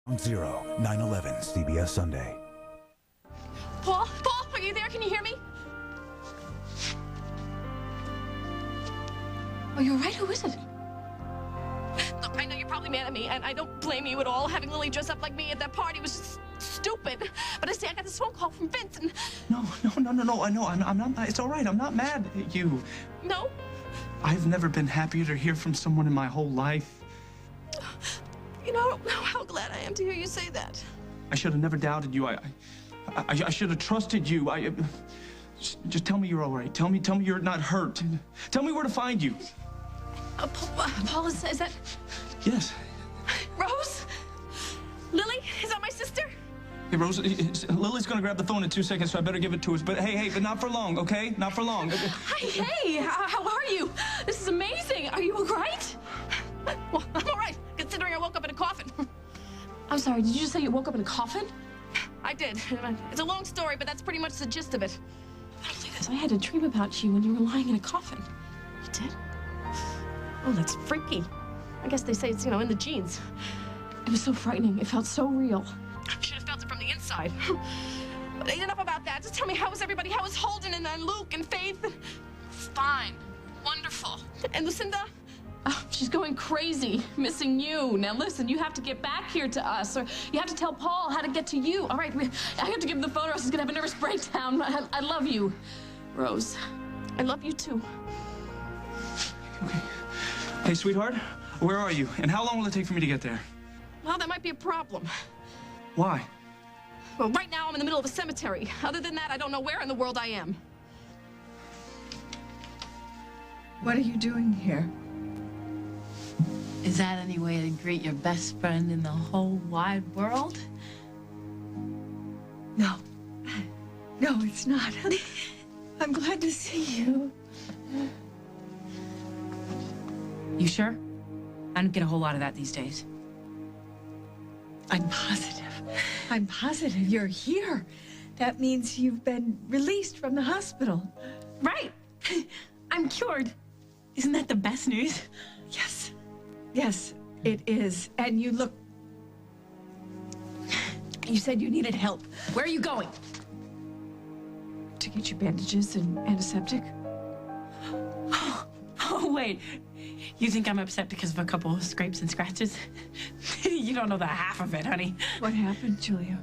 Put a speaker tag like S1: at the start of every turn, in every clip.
S1: 0, 9/11, CBS Sunday.
S2: Paul, are you there? Can you hear me? Oh, you're right. Who is it? Look, I know you're probably mad at me, and I don't blame you at all. Having Lily dress up like me at that party was just stupid. But I got this phone call from Vince, and...
S3: No. I know. I'm not. It's all right. I'm not mad at you.
S2: No?
S3: I've never been happier to hear from someone in my whole life.
S2: You know how glad I am to hear you say that.
S3: I should have never doubted you. I should have trusted you. Just tell me you're all right. Tell me you're not hurt. Tell me where to find you.
S2: Paul, is that...
S3: Yes.
S2: Rose? Lily? Is that my sister?
S3: Hey, Rose, Lily's gonna grab the phone in 2 seconds, so I better give it to us. But hey, but not for long, okay? Not for long.
S2: Hey, how are you? This is amazing. Are you all right? Well, I'm all right, considering I woke up in a coffin. I'm sorry, did you just say you woke up in a coffin? I did. It's a long story, but that's pretty much the gist of it. I don't believe this. I had a dream about you when you were lying in a coffin. You did? Oh, that's freaky. I guess they say it's, in the genes. It was so frightening. It felt so real. I should have felt it from the inside. But enough about that. Just tell me, how was everybody? How was Holden and Luke and Faith? Fine. Wonderful. And Lucinda? Oh, she's going crazy, missing you. Now listen, you have to get back here to us, or you have to tell Paul how to get to you. All right, I have to give him the phone, or else he's gonna have a nervous breakdown. I love you, Rose. I love you too.
S3: Okay. Hey, sweetheart, where are you? And how long will it take for me to get there?
S2: Well, that might be a problem.
S3: Why?
S2: Well, right now I'm in the middle of a cemetery. Other than that, I don't know where in the world I am.
S4: What are you doing here?
S5: Is that any way to greet your best friend in the whole wide world?
S4: No. No, it's not. I'm glad to see you.
S5: You sure? I don't get a whole lot of that these days.
S4: I'm positive. I'm positive you're here. That means you've been released from the hospital.
S5: Right. I'm cured. Isn't that the best news?
S4: Yes. Yes, it is. And you look... You said you needed help.
S5: Where are you going?
S4: To get you bandages and antiseptic.
S5: Oh, wait. You think I'm upset because of a couple of scrapes and scratches? You don't know the half of it, honey.
S4: What happened, Julia?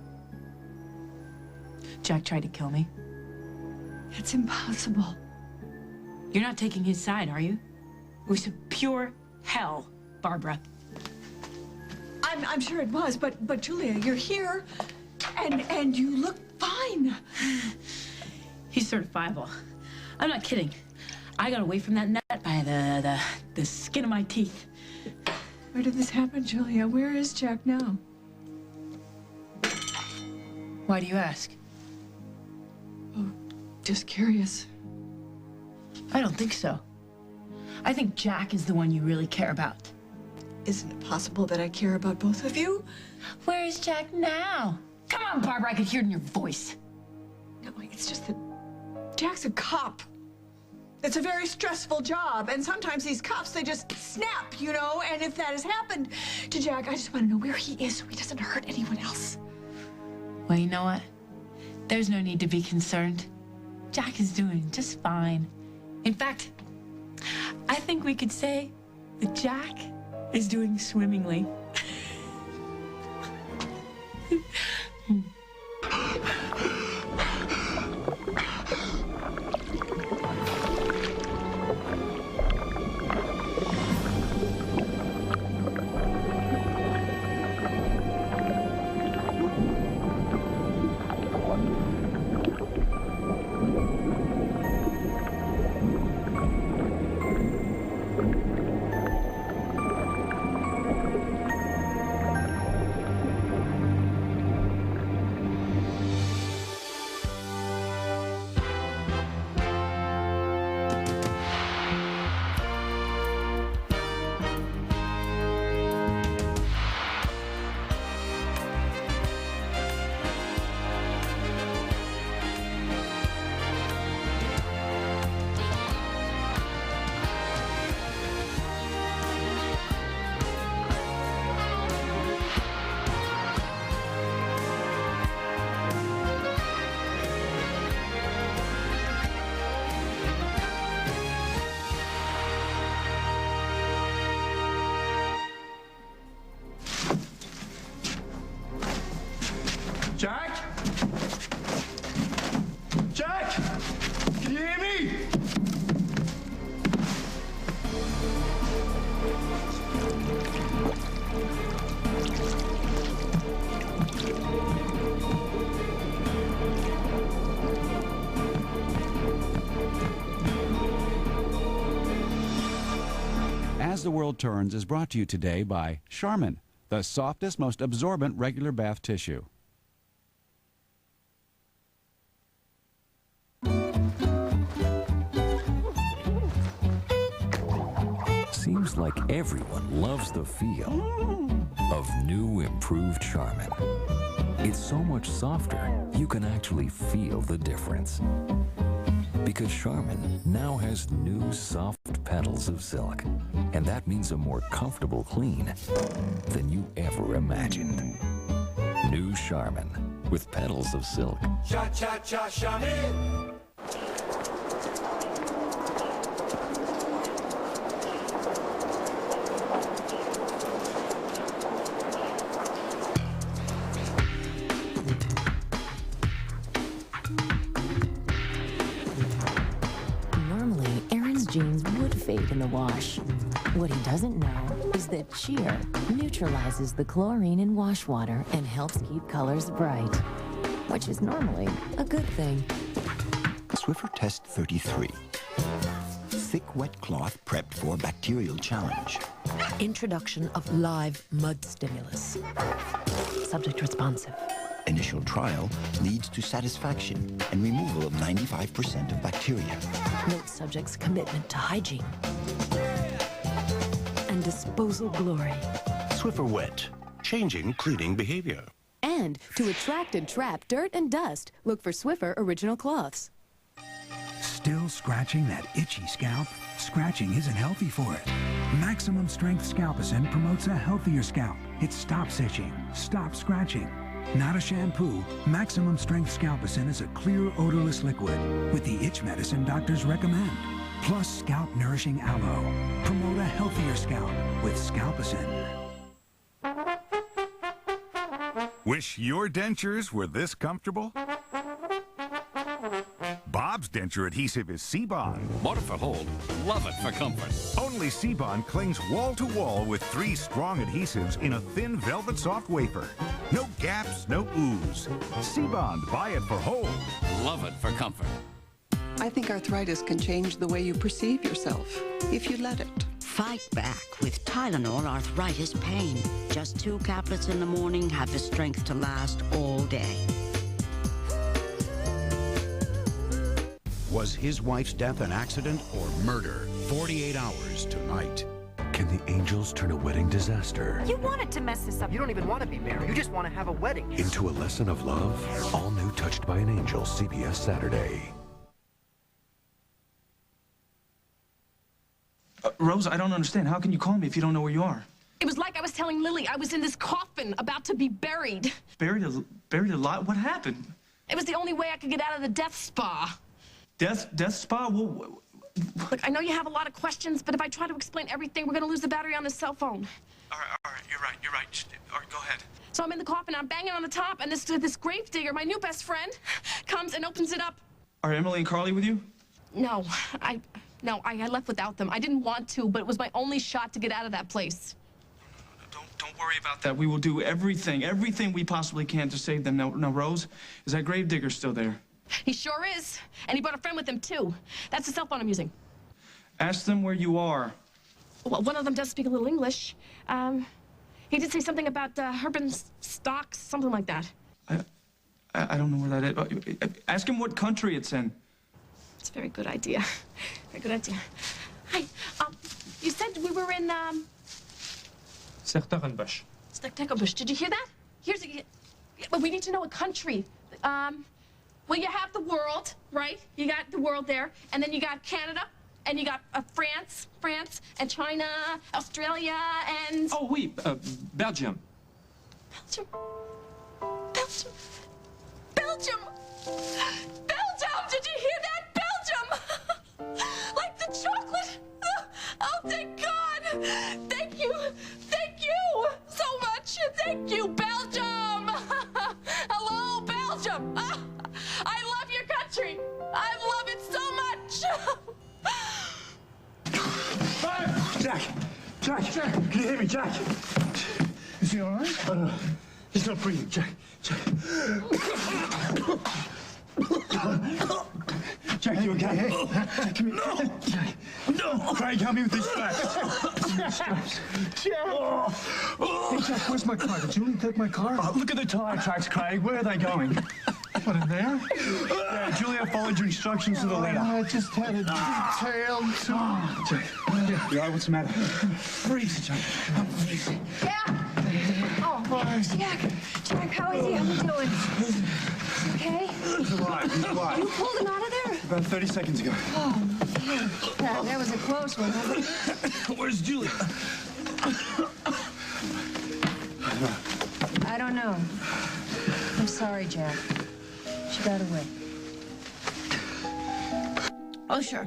S5: Jack tried to kill me.
S4: It's impossible.
S5: You're not taking his side, are you? It was pure hell, Barbara.
S4: I'm sure it was, but Julia, you're here, and you look fine.
S5: He's certifiable. I'm not kidding. I got away from that net by the skin of my teeth.
S4: Where did this happen, Julia? Where is Jack now?
S5: Why do you ask?
S4: Oh, just curious.
S5: I don't think so. I think Jack is the one you really care about.
S4: Isn't it possible that I care about both of you?
S5: Where is Jack now? Come on, Barbara, I could hear it in your voice.
S4: No, it's just that Jack's a cop. It's a very stressful job, and sometimes these cops, they just snap, and if that has happened to Jack, I just want to know where he is so he doesn't hurt anyone else.
S5: Well, you know what? There's no need to be concerned. Jack is doing just fine. In fact, I think we could say that Jack is doing swimmingly.
S3: Jack? Jack! Can you hear me?
S6: As the World Turns is brought to you today by Charmin, the softest, most absorbent regular bath tissue.
S7: Seems like everyone loves the feel of new improved Charmin. It's so much softer, you can actually feel the difference. Because Charmin now has new soft petals of silk, and that means a more comfortable clean than you ever imagined. New Charmin with petals of silk.
S8: Cha-cha-cha Charmin.
S9: Normally, Aaron's jeans would fade in the wash. What he doesn't know is that cheer neutralizes the chlorine in wash water and helps keep colors bright, which is normally a good thing.
S10: Swiffer Test 33. Thick wet cloth prepped for bacterial challenge.
S9: Introduction of live mud stimulus. Subject responsive.
S10: Initial trial leads to satisfaction and removal of 95% of bacteria.
S9: Note subject's commitment to hygiene. And disposal glory.
S11: Swiffer Wet, changing cleaning behavior.
S9: And to attract and trap dirt and dust, look for Swiffer Original Cloths.
S1: Still scratching that itchy scalp? Scratching isn't healthy for it. Maximum Strength Scalpicin promotes a healthier scalp. It stops itching, stops scratching. Not a shampoo, Maximum Strength Scalpicin is a clear, odorless liquid with the itch medicine doctors recommend. Plus scalp nourishing aloe. Promote a healthier scalp with Scalpicin.
S12: Wish your dentures were this comfortable? Bob's denture adhesive is C-Bond.
S13: Water for hold, love it for comfort.
S12: Only C-Bond clings wall to wall with 3 strong adhesives in a thin velvet soft wafer. No gaps, no ooze. C-Bond, buy it for hold.
S13: Love it for comfort.
S14: I think arthritis can change the way you perceive yourself, if you let it.
S15: Fight back with Tylenol arthritis pain. Just 2 caplets in the morning have the strength to last all day.
S16: Was his wife's death an accident or murder? 48 hours tonight.
S17: Can the angels turn a wedding disaster
S18: You wanted to mess this up. You don't even want to be married. You just want to have a wedding.
S17: into a lesson of love? All new Touched by an Angel, CBS Saturday.
S3: Rose, I don't understand. How can you call me if you don't know where you are?
S2: It was like I was telling Lily I was in this coffin about to be buried.
S3: Buried alive? What happened?
S2: It was the only way I could get out of the death spa.
S3: Death spa? Well,
S2: Look, I know you have a lot of questions, but if I try to explain everything, we're going to lose the battery on this cell phone.
S3: all right, you're right. All right, go ahead.
S2: So I'm in the coffin, I'm banging on the top, and this grave digger, my new best friend, comes and opens it up.
S3: Are Emily and Carly with you?
S2: No, I left without them. I didn't want to, but it was my only shot to get out of that place.
S3: Don't worry about that. We will do everything we possibly can to save them. Now, Rose, is that grave digger still there?
S2: He sure is. And he brought a friend with him, too. That's the cell phone I'm using.
S3: Ask them where you are.
S2: Well, one of them does speak a little English. He did say something about urban stocks, something like that.
S3: I don't know where that is. Ask him what country it's in.
S2: It's a very good idea. Very good idea. Hi, you said we were in,
S3: Sertogenbusch.
S2: Sertogenbusch. Did you hear that? Well, we need to know a country. Well, you have the world, right? You got the world there, and then you got Canada, and you got France, and China, Australia, and...
S3: Oh, oui, Belgium.
S2: Belgium. Belgium! Belgium! Did you hear that? Belgium! Like the chocolate! Oh, thank God! Thank you so much! Thank you, Belgium! Hello!
S3: Jack! Jack! Can you hear me, Jack? Is he all right? He's not breathing, Jack. Jack, you okay? Jack, come here. No! Jack. No! Craig, help me with these straps. Jack! Hey, Jack, where's my car? Did Julie take my car? Look at the tire tracks, Craig. Where are they going? What, in there? Yeah, Julia followed your instructions to the letter. I just had a detailed tour. Jack, you all right? What's the matter? Breathe, Jack. Breathe.
S4: Jack! Oh, Jack, how is he? How you doing? Okay?
S3: He's alive. He's alive.
S4: You pulled him out of there?
S3: About 30 seconds ago.
S4: Oh, man. That was a close one, wasn't it?
S3: Where's Julia?
S4: I don't know. I'm sorry, Jack. She got away.
S5: Oh, sure.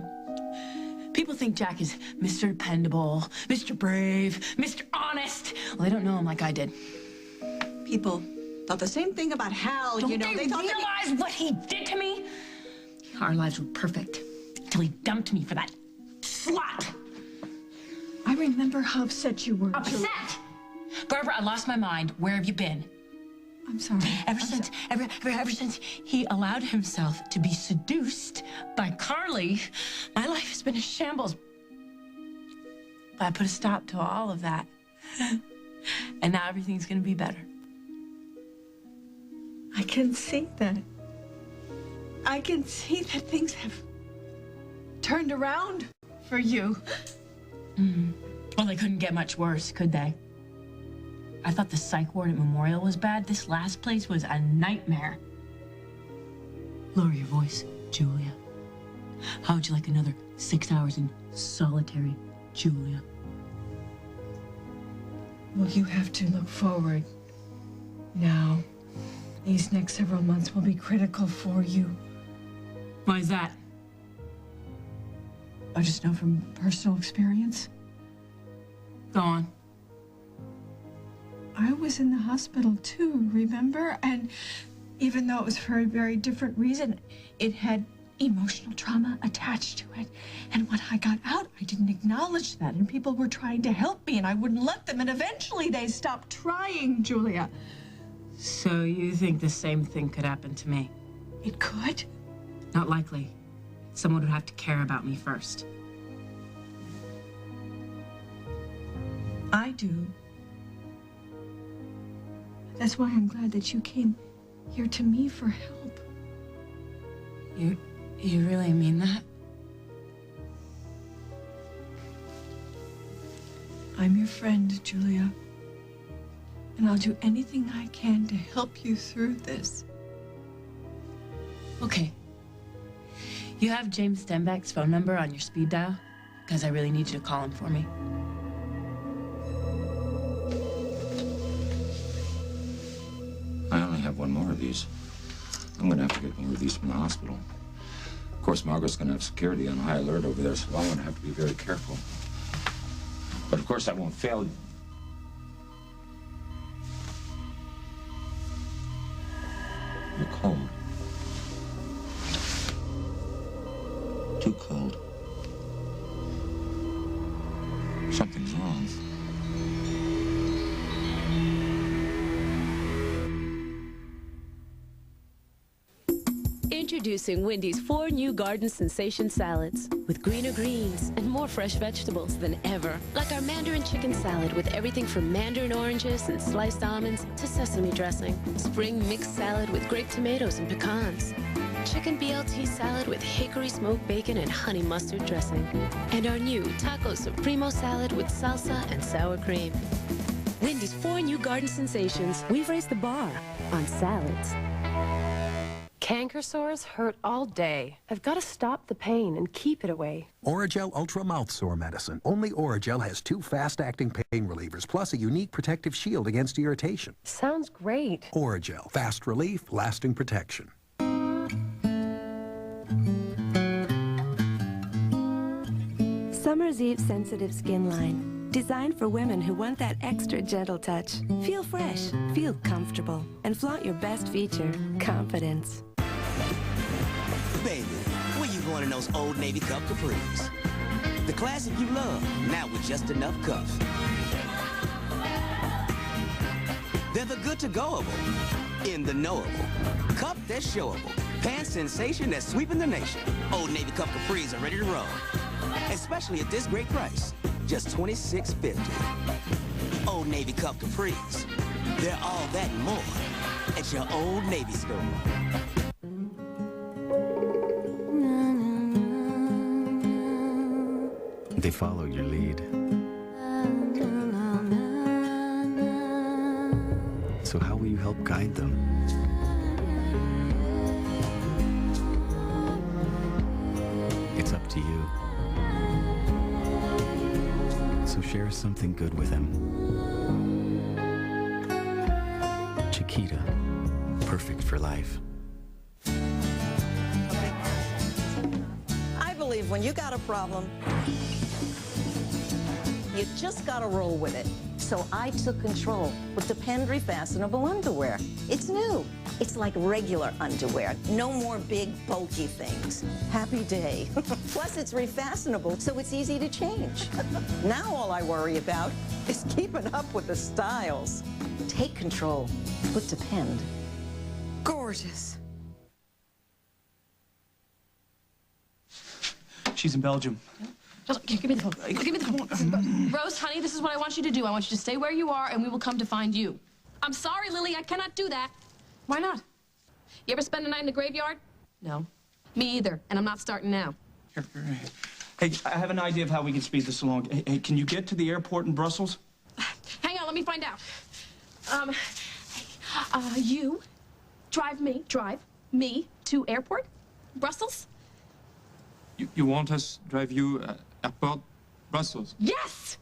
S5: People think Jack is Mr. Dependable, Mr. Brave, Mr. Honest. Well, they don't know him like I did.
S4: People thought the same thing about Hal,
S5: Don't
S4: you know.
S5: they
S4: thought
S5: realize what he did to me? Our lives were perfect until he dumped me for that slut.
S4: I remember how upset you were.
S5: Upset? Barbara, I lost my mind. Where have you been?
S4: I'm sorry.
S5: Ever since he allowed himself to be seduced by Carly, my life has been a shambles. But I put a stop to all of that. And now everything's gonna be better.
S4: I can see that. I can see that things have turned around for you.
S5: Well, they couldn't get much worse, could they? I thought the psych ward at Memorial was bad. This last place was a nightmare. Lower your voice, Julia. How would you like another 6 hours in solitary, Julia?
S4: Well, you have to look forward. Now, these next several months will be critical for you.
S5: Why is that?
S4: I just know from personal experience.
S5: Go on.
S4: I was in the hospital too, remember? And even though it was for a very different reason, it had emotional trauma attached to it. And when I got out, I didn't acknowledge that. And people were trying to help me, and I wouldn't let them. And eventually they stopped trying, Julia.
S5: So you think the same thing could happen to me?
S4: It could?
S5: Not likely. Someone would have to care about me first.
S4: I do. That's why I'm glad that you came here to me for help.
S5: You really mean that?
S4: I'm your friend, Julia. And I'll do anything I can to help you through this.
S5: Okay. You have James Stenbeck's phone number on your speed dial? Because I really need you to call him for me.
S19: I only have one more of these. I'm gonna have to get me released from the hospital. Of course, Margaret's gonna have security on high alert over there, so I'm gonna have to be very careful. But of course, I won't fail you. You're cold. Too cold. Something's wrong.
S20: Introducing Wendy's 4 new Garden Sensation salads with greener greens and more fresh vegetables than ever. Like our Mandarin chicken salad with everything from mandarin oranges and sliced almonds to sesame dressing. Spring mixed salad with grape tomatoes and pecans. Chicken BLT salad with hickory smoked bacon and honey mustard dressing. And our new Taco Supremo salad with salsa and sour cream. Wendy's 4 new Garden Sensations. We've raised the bar on salads.
S21: Canker sores hurt all day. I've got to stop the pain and keep it away.
S22: Oragel Ultra Mouth Sore Medicine. Only Oragel has 2 fast-acting pain relievers, plus a unique protective shield against irritation.
S21: Sounds great.
S22: Oragel. Fast relief, lasting protection.
S23: Summer's Eve Sensitive Skin Line. Designed for women who want that extra gentle touch. Feel fresh, feel comfortable, and flaunt your best feature, confidence.
S24: Baby, where you going in those Old Navy Cup capris?
S6: The classic you love, now with just enough cups. They're the good-to-goable in the knowable. Cup that's showable. Pants sensation that's sweeping the nation. Old Navy Cup Capris are ready to roll. Especially at this great price, just $26.50. Old Navy Cup Capris. They're all that and more at your Old Navy store.
S7: They follow your lead. So how will you help guide them? It's up to you. So share something good with him. Chiquita, perfect for life.
S8: I believe when you got a problem, you just gotta roll with it. So I took control with Depend Refastenable Underwear. It's new. It's like regular underwear. No more big, bulky things. Happy day. Plus, it's refastenable, so it's easy to change. Now all I worry about is keeping up with the styles. Take control with Depend.
S3: Gorgeous. She's in Belgium.
S2: Give me the phone. Give me the phone. Rose, honey, this is what I want you to do. I want you to stay where you are, and we will come to find you. I'm sorry, Lily, I cannot do that. Why not? You ever spend a night in the graveyard? No. Me either, and I'm not starting now.
S3: Here. Hey, I have an idea of how we can speed this along. Hey, can you get to the airport in Brussels?
S2: Hang on, let me find out. You drive me to airport, Brussels?
S3: You want us drive you airport, Brussels?
S2: Yes!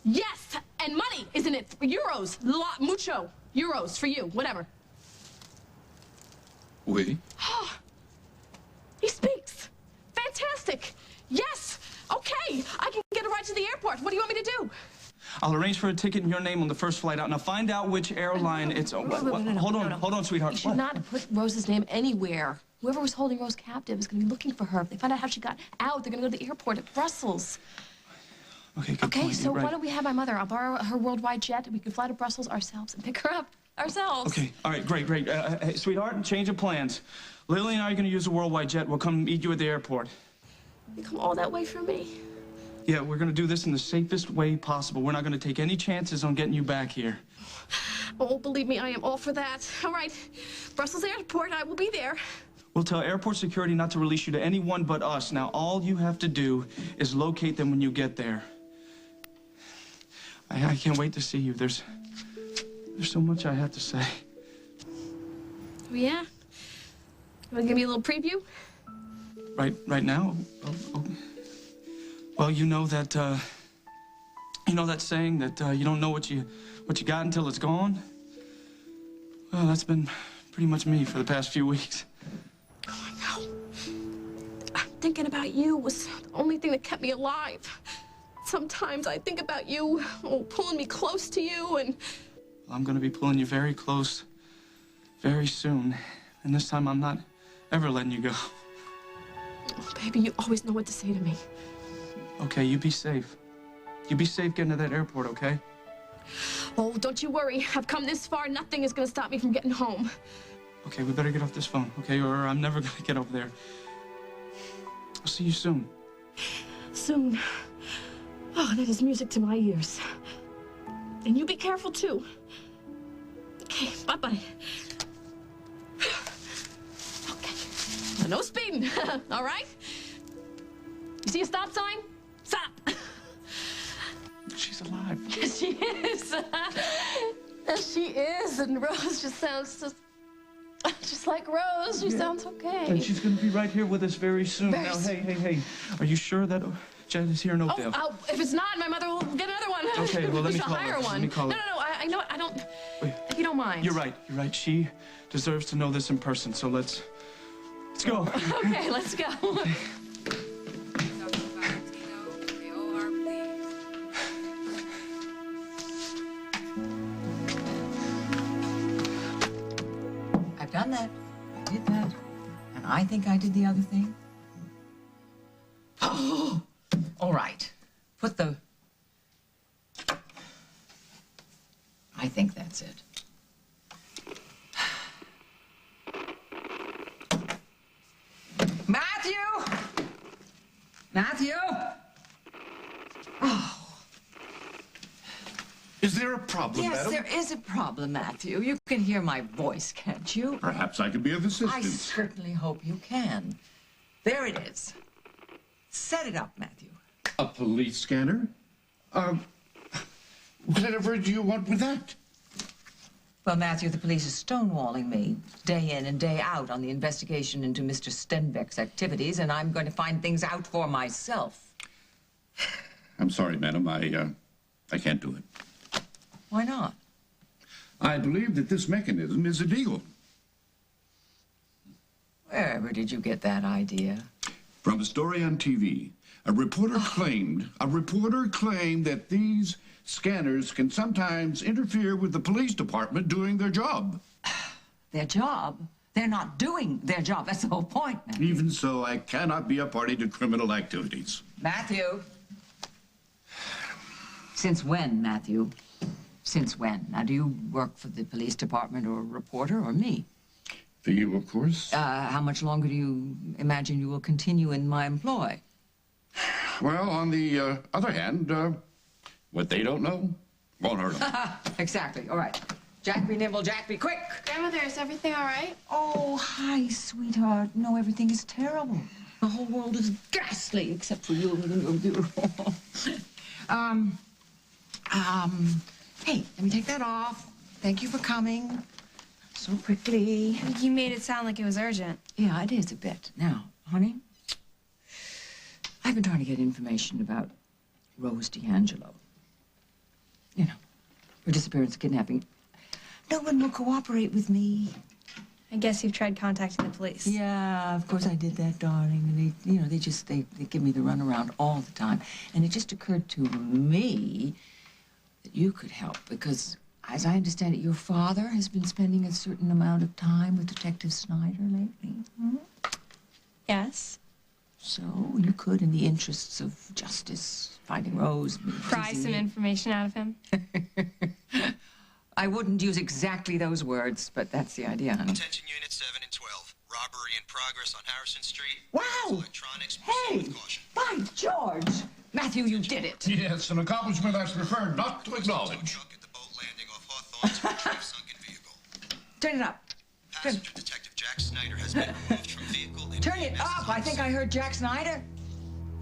S2: Yes! And money, isn't it? Euros. Mucho. Euros for you. Whatever.
S3: Oui.
S2: He speaks. Fantastic. Yes. Okay. I can get a ride to the airport. What do you want me to do?
S3: I'll arrange for a ticket in your name on the first flight out. Now find out which airline it's on. Hold on, sweetheart.
S2: You should not put Rose's name anywhere. Whoever was holding Rose captive is going to be looking for her. If they find out how she got out, they're going to go to the airport at Brussels.
S3: Okay, good point.
S2: So why don't we have my mother? I'll borrow her worldwide jet, and we can fly to Brussels ourselves and pick her up ourselves.
S3: Okay, all right, great. Hey, sweetheart, change of plans. Lily and I are going to use a worldwide jet. We'll come meet you at the airport.
S2: You come all that way for me?
S3: Yeah, we're going to do this in the safest way possible. We're not going to take any chances on getting you back here.
S2: Oh, believe me, I am all for that. All right, Brussels airport, I will be there.
S3: We'll tell airport security not to release you to anyone but us. Now, all you have to do is locate them when you get there. I can't wait to see you. There's so much I have to say.
S2: Oh, yeah? You want to give me a little preview?
S3: Right now? Oh. Well, you know that saying that you don't know what you got until it's gone? Well, that's been pretty much me for the past few weeks.
S2: Oh, I know. Thinking about you was the only thing that kept me alive. Sometimes I think about you, pulling me close to you, and...
S3: I'm gonna be pulling you very close very soon. And this time I'm not ever letting you go.
S2: Oh, baby, you always know what to say to me.
S3: Okay, you be safe. You be safe getting to that airport, okay?
S2: Oh, don't you worry. I've come this far. Nothing is gonna stop me from getting home.
S3: Okay, we better get off this phone, okay? Or I'm never gonna get over there. I'll see you soon.
S2: Soon. Oh, that is music to my ears. And you be careful, too. Okay, bye-bye. Okay. No speeding, all right? You see a stop sign? Stop.
S3: She's alive.
S2: Yes, she is. Yes, she is. And Rose just sounds just like Rose. She sounds okay.
S3: And she's going to be right here with us very soon.
S2: Very
S3: now,
S2: soon.
S3: Hey. Are you sure that Jet is here in Oakdale?
S2: Oh, if it's not, my mother will get another one.
S3: Okay, well, let me call
S2: hire
S3: her.
S2: one.
S3: Let me call her.
S2: No, I know. I don't.
S3: Wait.
S2: If you don't mind.
S3: You're right. She deserves to know this in person. So let's go.
S2: Okay, let's go.
S24: I've done that. I did that. And I think I did the other thing. Oh, all right. Put the... I think that's it. Matthew! Matthew! Oh.
S3: Is there a problem,
S24: Yes,
S3: madam?
S24: there is a problem, Matthew. You can hear my voice, can't you?
S3: Perhaps I could be of
S24: I
S3: assistance.
S24: certainly hope you can. There it is. Set it up, Matthew.
S3: A police scanner? Whatever do you want with that?
S24: Well, Matthew, the police is stonewalling me day in and day out on the investigation into Mr. Stenbeck's activities, and I'm going to find things out for myself.
S3: I'm sorry, madam. I can't do it.
S24: Why not?
S3: I believe that this mechanism is illegal.
S24: Wherever did you get that idea?
S3: From a story on TV, a reporter claimed that these scanners can sometimes interfere with the police department doing their job.
S24: Their job? They're not doing their job. That's the whole point, Matthew.
S3: Even so, I cannot be a party to criminal activities.
S24: Matthew. Since when, Matthew? Since when? Now, do you work for the police department or a reporter or me?
S3: For you, of course.
S24: How much longer do you imagine you will continue in my employ?
S3: Well, on the other hand, what they don't know won't hurt them.
S24: Exactly. All right. Jack be nimble, Jack be quick.
S2: Grandmother, is everything all right?
S24: Oh, hi, sweetheart. No, everything is terrible. The whole world is ghastly except for you and your beautiful. Hey, let me take that off. Thank you for coming. So quickly.
S2: You made it sound like it was urgent.
S24: Yeah, it is a bit. Now, honey, I've been trying to get information about Rose D'Angelo. You know, her disappearance, kidnapping. No one will cooperate with me.
S2: I guess you've tried contacting the police.
S24: Yeah, of course I did that, darling. And they give me the runaround all the time. And it just occurred to me that you could help because, as I understand it, your father has been spending a certain amount of time with Detective Snyder lately. Hmm?
S2: Yes.
S24: So you could, in the interests of justice, finding Rose,
S2: Pry some information out of him.
S24: I wouldn't use exactly those words, but that's the idea, honey.
S1: Attention Unit 7 and 12. Robbery in progress on Harrison Street.
S24: Wow!
S1: Electronics.
S24: Hey! By George! Matthew, you did it.
S3: Yes, an accomplishment I prefer not to acknowledge.
S1: Truck at the boat landing off Hawthorne's retrieved sunken vehicle.
S24: Turn it up.
S1: Passenger Detective Jack Snyder has been removed from vehicle. And
S24: Turn it up! I think I heard Jack Snyder.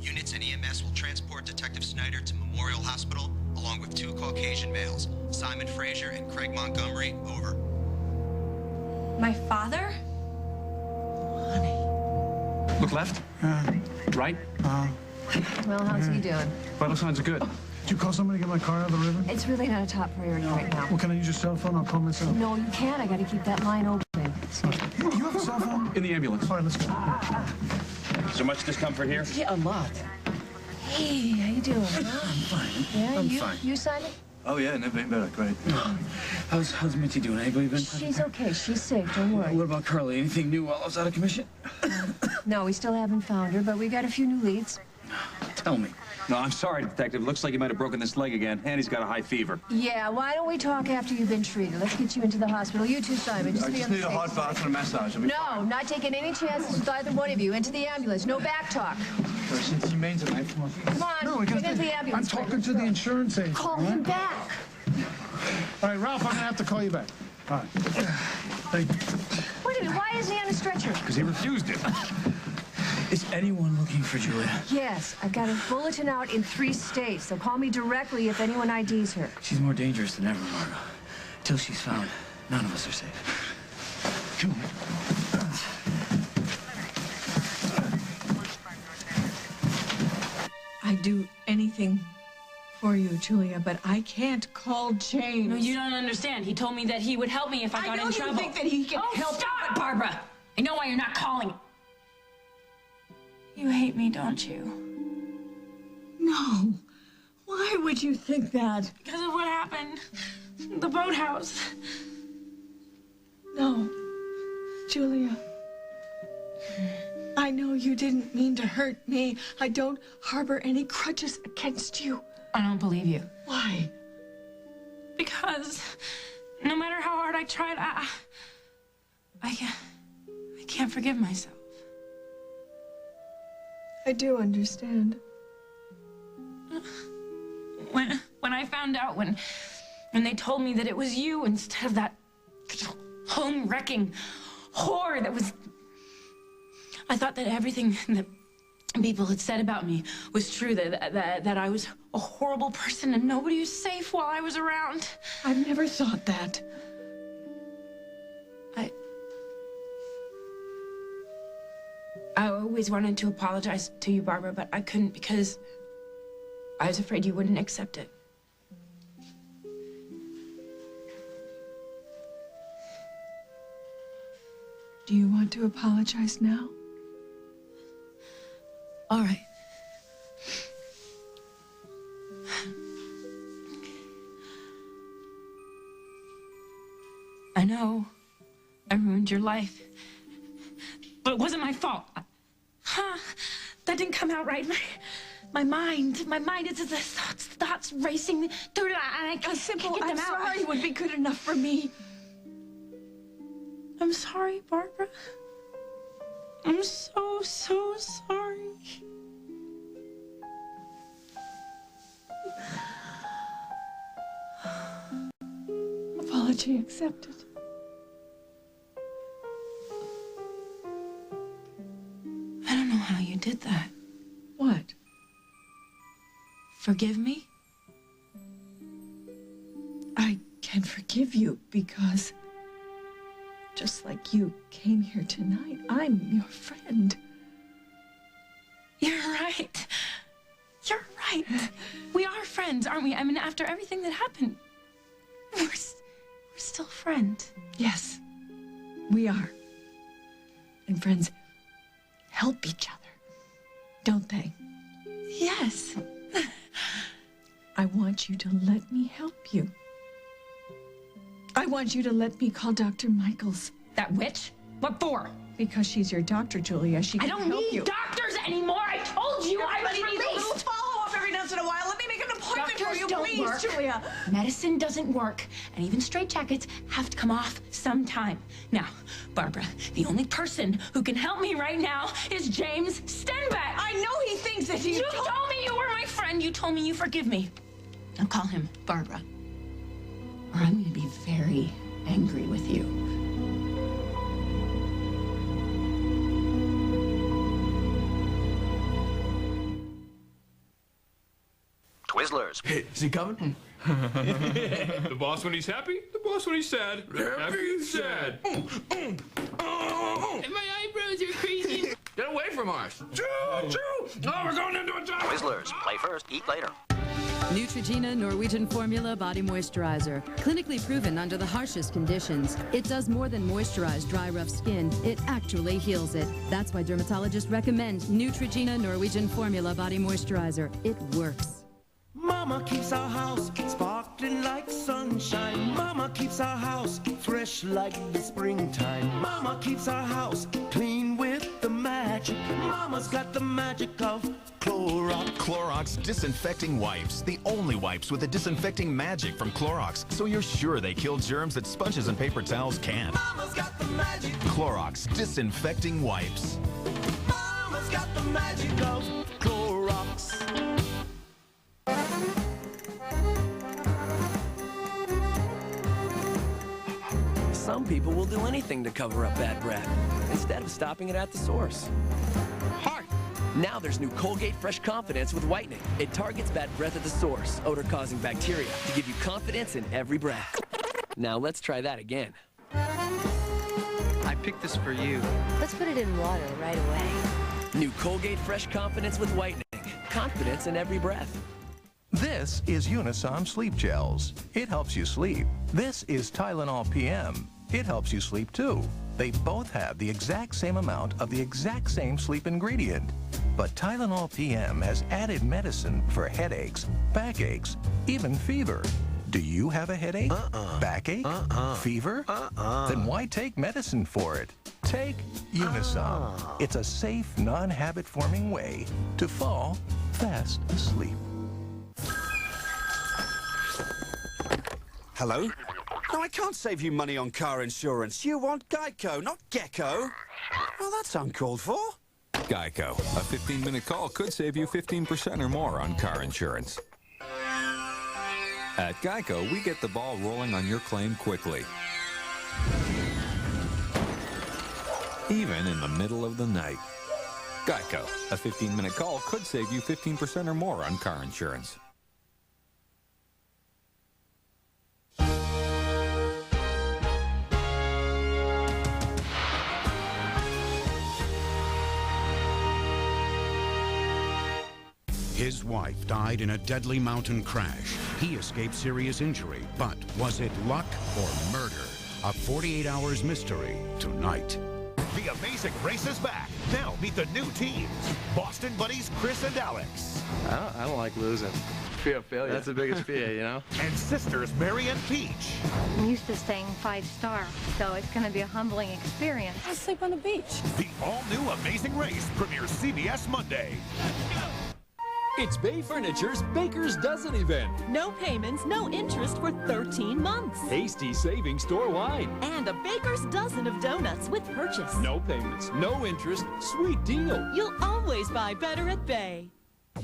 S1: Units and EMS will transport Detective Snyder to Memorial Hospital, along with 2 Caucasian males, Simon Frazier and Craig Montgomery. Over.
S2: My father?
S9: Look left. Right.
S4: Well, how's he doing?
S9: Vital signs are good.
S3: Did you call somebody to get my car out of the river?
S4: It's really not a top priority right now.
S3: Well, can I use your cell phone? I'll call myself.
S4: No, you can't. I gotta keep that line open.
S3: You have a cell phone?
S9: In the ambulance.
S3: All right, let's go.
S9: Is there much discomfort here?
S24: Yeah, a lot.
S4: Hey, how you doing?
S9: I'm fine.
S4: Yeah,
S9: I'm
S4: you,
S9: fine.
S4: You, Simon?
S9: Oh, yeah, never been better. Great. How's Mitzi doing? Anybody been?
S4: She's okay. She's safe. Don't worry.
S9: What about Carly? Anything new while I was out of commission?
S4: No, we still haven't found her, but we got a few new leads.
S9: Tell me. No, I'm sorry, Detective. Looks like you might have broken this leg again, and he's got a high fever.
S4: Yeah, why don't we talk after you've been treated? Let's get you into the hospital. You too, Simon.
S9: I just need a hot bath and a massage. I'll be
S4: No, not taking any chances with either one of you. Into the ambulance. No back talk.
S9: fine. She's humane tonight. Come on.
S4: Come on.
S3: No, we
S4: get
S3: gotta
S4: into the ambulance.
S3: I'm talking to the insurance agent.
S4: Call him back.
S3: All right, Ralph, I'm gonna have to call you back. All right. Thank you.
S4: Wait a minute. Why isn't he on a stretcher?
S9: Because he refused it. Is anyone looking for Julia?
S4: Yes, I've got a bulletin out in 3 states, so call me directly if anyone IDs her.
S9: She's more dangerous than ever, Margo. Till she's found, none of us are safe. Come on.
S4: I'd do anything for you, Julia, but I can't call James.
S2: No, you don't understand. He told me that he would help me if I got in trouble.
S4: I know you think that he can help.
S2: Stop, Barbara! I know why you're not calling. You hate me, don't you?
S4: No. Why would you think that?
S2: Because of what happened. The boathouse.
S4: No. Julia. I I know you didn't mean to hurt me. I don't harbor any grudges against you.
S5: I don't believe you.
S4: Why?
S5: Because no matter how hard I tried, I can't forgive myself.
S4: I do understand.
S5: When I found out, when they told me that it was you instead of that home-wrecking whore that was... I thought that everything that people had said about me was true, that I was a horrible person and nobody was safe while I was around.
S4: I've never thought that.
S5: I always wanted to apologize to you, Barbara, but I couldn't because I was afraid you wouldn't accept it.
S4: Do you want to apologize now?
S5: All right. I know I ruined your life, but it wasn't my fault. That didn't come out right. My mind is the thoughts racing through it, and I can't get them out.
S4: I'm sorry would be good enough for me.
S5: I'm sorry, Barbara. I'm so sorry.
S4: Apology accepted.
S5: I don't know how you did that.
S4: What?
S5: Forgive me?
S4: I can forgive you because, just like you came here tonight, I'm your friend.
S5: You're right. You're right. We are friends, aren't we? I mean, after everything that happened, we're still friends.
S4: Yes, we are. And friends help each other, don't they?
S5: Yes.
S4: I want you to let me help you. I want you to let me call Dr. Michaels.
S5: That witch? What for?
S4: Because she's your doctor, Julia. She can help you.
S5: I don't need doctors anymore. I told you I was
S4: Everybody needs a little
S5: released.
S4: follow-up every once in a while. Let me make an appointment for you, please,
S5: work.
S4: Julia.
S5: Medicine doesn't work, and even straitjackets have to come off sometime. Now, Barbara, the only person who can help me right now is James Stenbeck.
S4: I know he thinks that
S5: You told me you were my friend. You told me you forgive me. Now call him Barbara, or I'm going to be very angry with you.
S10: Twizzlers.
S3: Hey, is he coming?
S11: The boss when he's happy, the boss when he's sad. Happy and sad.
S10: And my eyebrows are crazy.
S11: Get away from us. Choo, choo. Oh, we're going into a job.
S10: Twizzlers. Play first, eat later.
S12: Neutrogena Norwegian Formula Body Moisturizer. Clinically proven under the harshest conditions. It does more than moisturize dry, rough skin. It actually heals it. That's why dermatologists recommend Neutrogena Norwegian Formula Body Moisturizer. It works.
S13: Mama keeps our house sparkling like sunshine. Mama keeps our house fresh like the springtime. Mama keeps our house clean with the magic. Mama's got the magic of Clorox.
S25: Clorox disinfecting wipes. The only wipes with the disinfecting magic from Clorox. So you're sure they kill germs that sponges and paper towels can't.
S13: Mama's got the magic.
S25: Clorox disinfecting wipes.
S13: Mama's got the magic of Clorox.
S26: Some people will do anything to cover up bad breath, instead of stopping it at the source. Heart! Now there's new Colgate Fresh Confidence with whitening. It targets bad breath at the source, odor-causing bacteria, to give you confidence in every breath. Now let's try that again.
S27: I picked this for you.
S28: Let's put it in water right away.
S26: New Colgate Fresh Confidence with whitening. Confidence in every breath.
S29: This is Unisom Sleep Gels. It helps you sleep. This is Tylenol PM. It helps you sleep too. They both have the exact same amount of the exact same sleep ingredient. But Tylenol PM has added medicine for headaches, backaches, even fever. Do you have a headache? Backache? Fever? Then why take medicine for it? Take Unisom. It's a safe, non-habit-forming way to fall fast asleep.
S14: Hello? No, I can't save you money on car insurance. You want Geico, not Gecko. Well, that's uncalled for.
S15: Geico. A 15-minute call could save you 15% or more on car insurance. At Geico, we get the ball rolling on your claim quickly. Even in the middle of the night. Geico. A 15-minute call could save you 15% or more on car insurance.
S16: His wife died in a deadly mountain crash. He escaped serious injury, but was it luck or murder? A 48 Hours mystery tonight.
S17: The Amazing Race is back. Now meet the new teams. Boston buddies Chris and Alex.
S18: I don't like losing. Fear of failure. That's the biggest fear, you know?
S17: And sisters Mary and Peach.
S28: I'm used to staying 5-star, so it's going to be a humbling experience. I'll sleep on the beach.
S17: The all-new Amazing Race premieres CBS Monday.
S19: It's Bay Furniture's Baker's Dozen event.
S20: No payments, no interest for 13 months.
S19: Tasty savings store-wide.
S20: And a Baker's Dozen of donuts with purchase.
S19: No payments, no interest, sweet deal.
S20: You'll always buy better at Bay.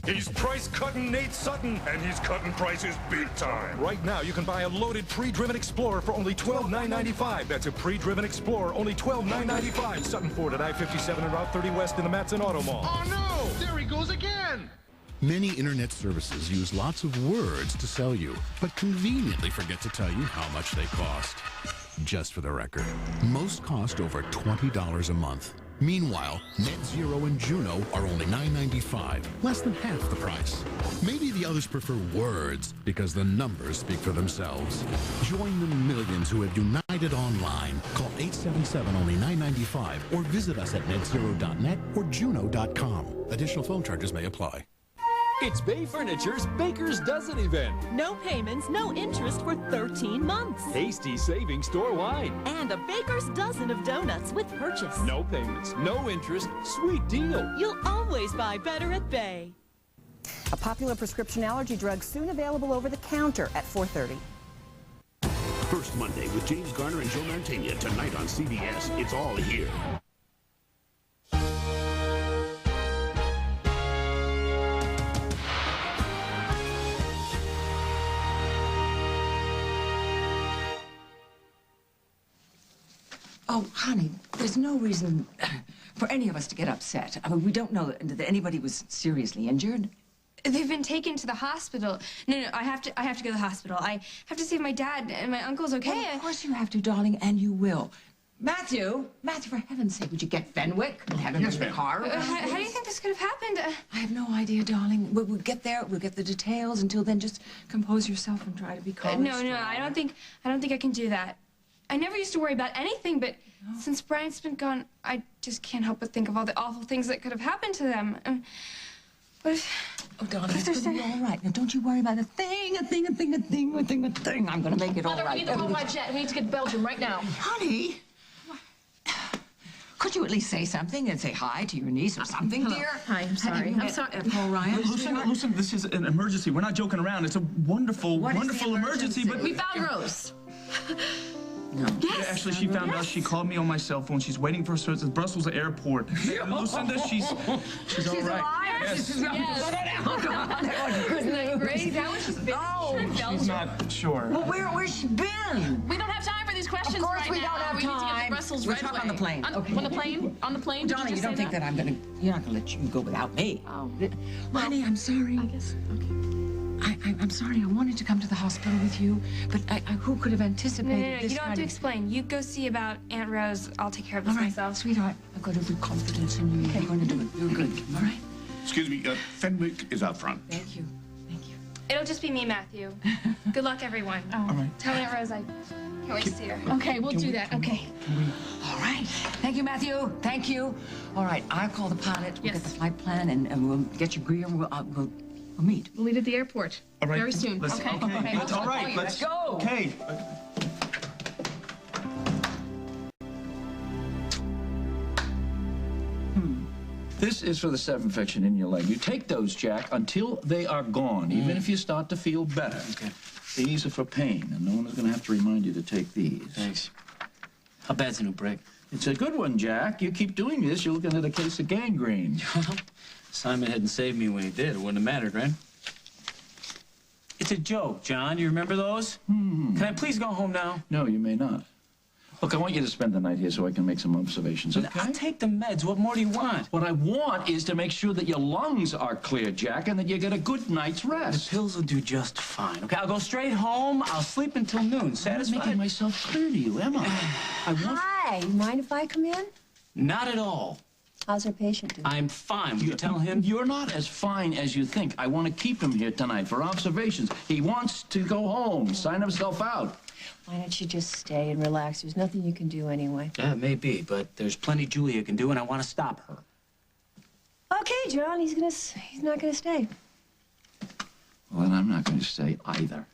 S3: He's price-cutting Nate Sutton, and he's cutting prices big time. Right now, you can buy a loaded pre-driven Explorer for only $12,995. That's a pre-driven Explorer, only $12,995. Sutton Ford at I-57 and Route 30 West in the Matson Auto Mall.
S17: Oh, no! There he goes again!
S21: Many internet services use lots of words to sell you, but conveniently forget to tell you how much they cost. Just for the record, most cost over $20 a month. Meanwhile, Net Zero and Juno are only $9.95, less than half the price. Maybe the others prefer words because the numbers speak for themselves. Join the millions who have united online. Call 877 only $9.95 or visit us at netzero.net or juno.com. Additional phone charges may apply.
S19: It's Bay Furniture's Baker's Dozen event.
S20: No payments, no interest for 13 months.
S19: Tasty savings store-wide.
S20: And a Baker's Dozen of donuts with purchase.
S19: No payments, no interest, sweet deal.
S20: You'll always buy better at Bay.
S22: A popular prescription allergy drug soon available over the counter at 4:30.
S17: First Monday with James Garner and Joe Mantegna tonight on CBS. It's all here.
S24: Oh, honey, there's no reason for any of us to get upset. I mean, we don't know that anybody was seriously injured.
S30: They've been taken to the hospital. No, I have to go to the hospital. I have to see if my dad and my uncle's okay.
S24: Well, of course you have to, darling, and you will. Matthew, for heaven's sake, would you get Fenwick and have him in the car?
S30: How do you think this could have happened?
S24: I have no idea, darling. We'll get there. We'll get the details. Until then, just compose yourself and try to be calm.
S30: No, I don't think I can do that. I never used to worry about anything, but since Brian's been gone, I just can't help but think of all the awful things that could have happened to them.
S24: Oh, darling, it's going to be all right. Now, don't you worry about a thing. I'm going to make it all right.
S2: Mother, we need the worldwide jet. We need to get to Belgium right now.
S24: Honey, could you at least say something and say hi to your niece or something,
S2: Hello.
S24: dear?
S2: Hi, I'm sorry. I'm sorry.
S24: Paul Ryan.
S3: Listen, this is an emergency. We're not joking around. It's a wonderful, wonderful emergency. But
S2: We found Rose.
S24: No.
S2: Yes.
S3: Actually, she found us. She called me on my cell phone. She's waiting for us at the Brussels airport. Lucinda, she's all right.
S2: Alive?
S3: Yes.
S2: Oh, God. Isn't that great? Is that what she's been?
S3: Oh, she's not sure.
S24: Well, where's she been?
S2: We don't have time for these questions
S24: Of course
S2: right
S24: we
S2: now.
S24: don't have
S2: We need to get to
S24: time.
S2: Brussels
S24: We'll
S2: right
S24: talk
S2: away.
S24: on the plane.
S2: On the plane? On the plane? Did
S24: Donna, you
S2: just
S24: don't
S2: say
S24: think that I'm going to... You're not going to let you go without me.
S2: Oh.
S24: Honey, I'm sorry.
S2: I guess, okay.
S24: I'm sorry. I wanted to come to the hospital with you, but who could have anticipated
S30: No,
S24: this
S30: you don't have to explain. You go see about Aunt Rose. I'll take care of this
S24: All right,
S30: myself.
S24: sweetheart. I've got every confidence in you. You're going to do it. You're good. All right?
S17: Excuse me, Fenwick is out front.
S24: Thank you.
S30: It'll just be me, Matthew. Good luck, everyone.
S24: All right.
S30: Tell Aunt Rose I can't wait to see her.
S2: Okay, we'll do that. Okay.
S24: All right. Thank you, Matthew. Thank you. All right. I'll call the pilot. We'll get the flight plan, and we'll get your gear, and we'll meet.
S2: We'll meet at the airport.
S3: All right.
S2: Very soon. Okay.
S3: All right.
S24: Let's go.
S3: Okay.
S1: This is for the staph infection in your leg. You take those, Jack, until they are gone, even if you start to feel better.
S4: Okay.
S1: These are for pain, and no one is going to have to remind you to take these.
S4: Thanks. How bad's the new break?
S1: It's a good one, Jack. You keep doing this, you're looking at a case of gangrene.
S4: Simon hadn't saved me when he did. It wouldn't have mattered, right? It's a joke, John. You remember those? Can I please go home now?
S1: No, you may not. Look, I want you to spend the night here so I can make some observations, okay?
S4: I'll take the meds. What more do you want?
S1: What I want is to make sure that your lungs are clear, Jack, and that you get a good night's rest.
S4: The pills will do just fine, okay? I'll go straight home. I'll sleep until noon. Satisfied?
S1: I'm making myself clear to you, am I?
S5: Hi, you mind if I come in?
S4: Not at all.
S5: How's our patient doing?
S4: I'm fine. Will you tell him?
S1: You're not as fine as you think. I want to keep him here tonight for observations. He wants to go home, sign himself out.
S5: Why don't you just stay and relax? There's nothing you can do anyway.
S4: Yeah, it may be, but there's plenty Julia can do, and I want to stop her.
S5: Okay, John, he's not gonna stay.
S1: Well, then I'm not going to stay either.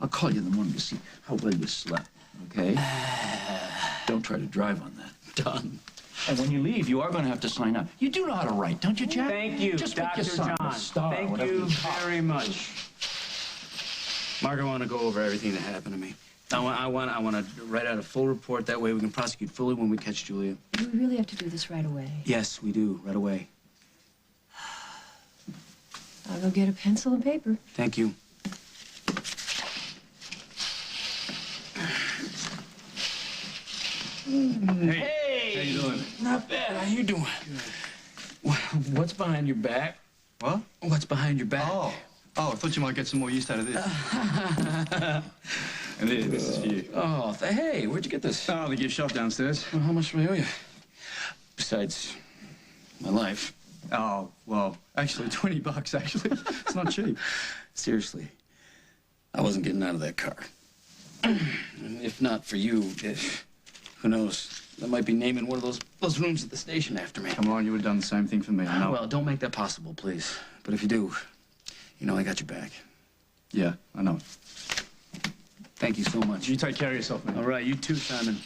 S1: I'll call you in the morning to see how well you slept, okay? Don't try to drive on that.
S4: Done.
S1: And when you leave, you are going to have to sign up. You do know how to write, don't you, Jack?
S4: Thank you,
S1: Just make
S4: Dr.
S1: your son a
S4: John.
S1: star,
S4: Thank
S1: whatever
S4: you
S1: talk.
S4: very much. Mark, I want to go over everything that happened to me. I want to write out a full report. That way we can prosecute fully when we catch Julia.
S5: Do we really have to do this right away?
S4: Yes, we do. Right away.
S5: I'll go get a pencil and paper.
S4: Thank you.
S1: Hey!
S4: How you doing? Not bad. How you doing? What's behind your back?
S18: What?
S4: What's behind your back?
S18: Oh, I thought you might get some more use out of this. And this is for you.
S4: Oh, hey, where'd you get this?
S18: Oh, the gift shop downstairs.
S4: Well, how much do I owe you? Besides my life.
S18: Oh, well, actually, $20, actually. It's not cheap.
S4: Seriously, I wasn't getting out of that car. And if not for you, who knows? I might be naming one of those rooms at the station after me.
S18: Come on, you would have done the same thing for me, I know.
S4: Well, don't make that possible, please. But if you do, you know I got your back.
S18: Yeah, I know.
S4: Thank you so much.
S18: You take care of yourself, man.
S4: All right, you too, Simon.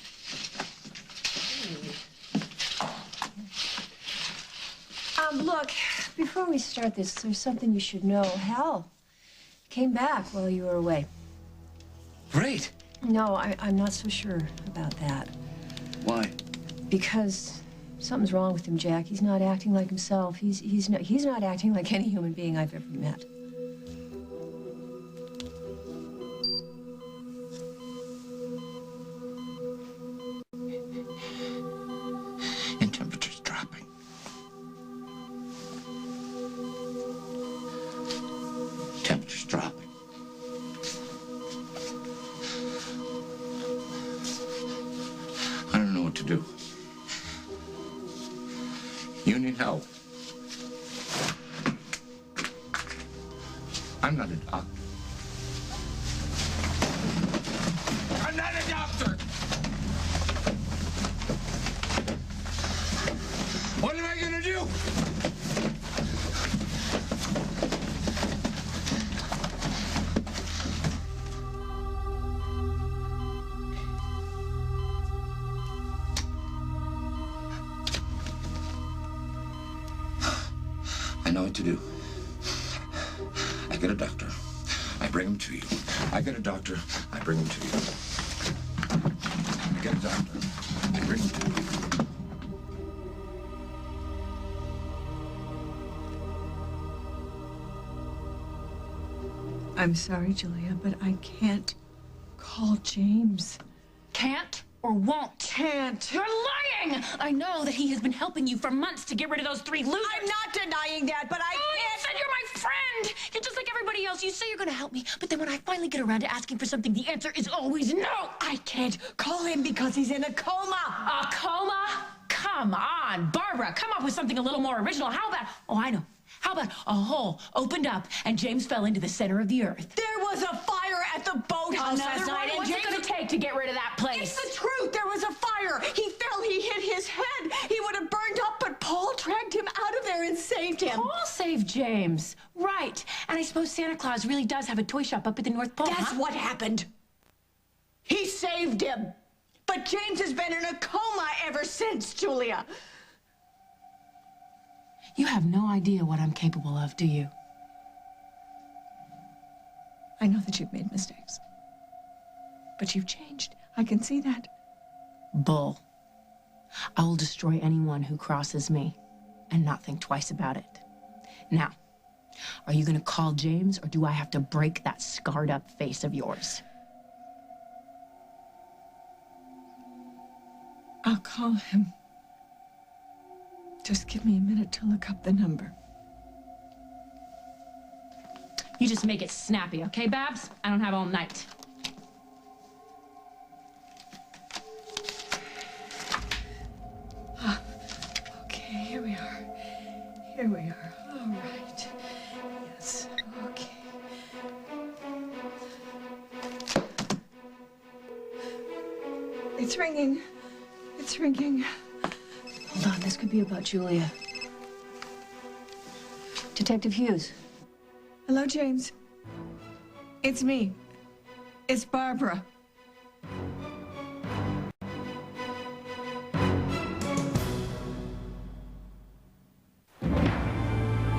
S5: Look, before we start this, there's something you should know. Hal came back while you were away.
S4: Great.
S5: No, I'm not so sure about that.
S4: Why?
S5: Because something's wrong with him, Jack. He's not acting like himself. He's not acting like any human being I've ever met.
S1: And temperature's dropping. Temperature's dropping. I don't know what to do. You need help. I'm not a doctor. I'm not a doctor! What am I gonna do? I know what to do. I get a doctor. I bring him to you. I get a doctor. I bring him to you. I get a doctor. I bring him to you.
S5: I'm sorry, Julia, but I can't call James.
S2: Can't or won't?
S5: Can't.
S2: You're lying! I know that he has been helping you for months to get rid of those 3 losers.
S5: I'm not denying that, but I
S2: You
S5: can't.
S2: said you're my friend! You're just like everybody else. You say you're gonna help me, but then when I finally get around to asking for something, the answer is always no!
S5: I can't call him because he's in a coma.
S2: A coma? Come on, Barbara, come up with something a little more original. How about, oh, I know. How about a hole opened up and James fell into the center of the earth?
S5: There was a fire at the boathouse last night, and
S2: What's it gonna take to get rid of that place?
S5: It's the truth. There was a fire. He fell. He hit his head. He would have burned up, but Paul dragged him out of there and saved him.
S2: Paul saved James. Right. And I suppose Santa Claus really does have a toy shop up at the North Pole,
S5: That's what happened. He saved him. But James has been in a coma ever since, Julia.
S6: You have no idea what I'm capable of, do you?
S24: I know that you've made mistakes. But you've changed. I can see that.
S6: Bull. I will destroy anyone who crosses me and not think twice about it. Now, are you going to call James, or do I have to break that scarred-up face of yours?
S24: I'll call him. Just give me a minute to look up the number.
S6: You just make it snappy, okay, Babs? I don't have all night.
S24: Okay, here we are. Here we are. All right. Yes, okay. It's ringing. It's ringing.
S5: Hold on, this could be about Julia. Detective Hughes.
S24: Hello, James. It's me. It's Barbara.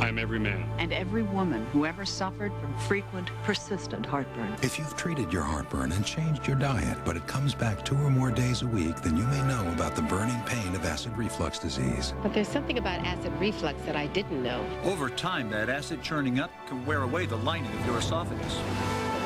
S7: I'm every man.
S8: And every woman who ever suffered from frequent, persistent heartburn.
S9: If you've treated your heartburn and changed your diet, but it comes back 2 or more days a week, then you may know about the burning pain of acid reflux disease.
S10: But there's something about acid reflux that I didn't know.
S11: Over time, that acid churning up can wear away the lining of your esophagus.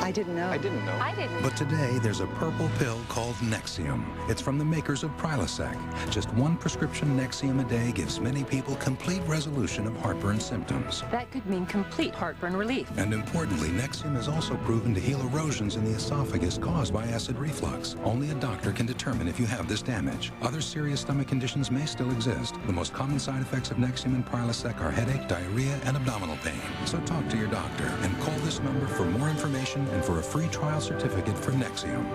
S10: I didn't know.
S11: I didn't know.
S10: I didn't.
S9: But today, there's a purple pill called Nexium. It's from the makers of Prilosec. Just 1 prescription Nexium a day gives many people complete resolution of heartburn symptoms.
S10: That could mean complete heartburn relief.
S9: And importantly, Nexium is also proven to heal erosions in the esophagus caused by acid reflux. Only a doctor can determine if you have this damage. Other serious stomach conditions may still exist. The most common side effects of Nexium and Prilosec are headache, diarrhea, and abdominal pain. So talk to your doctor and call this number for more information and for a free trial certificate for Nexium.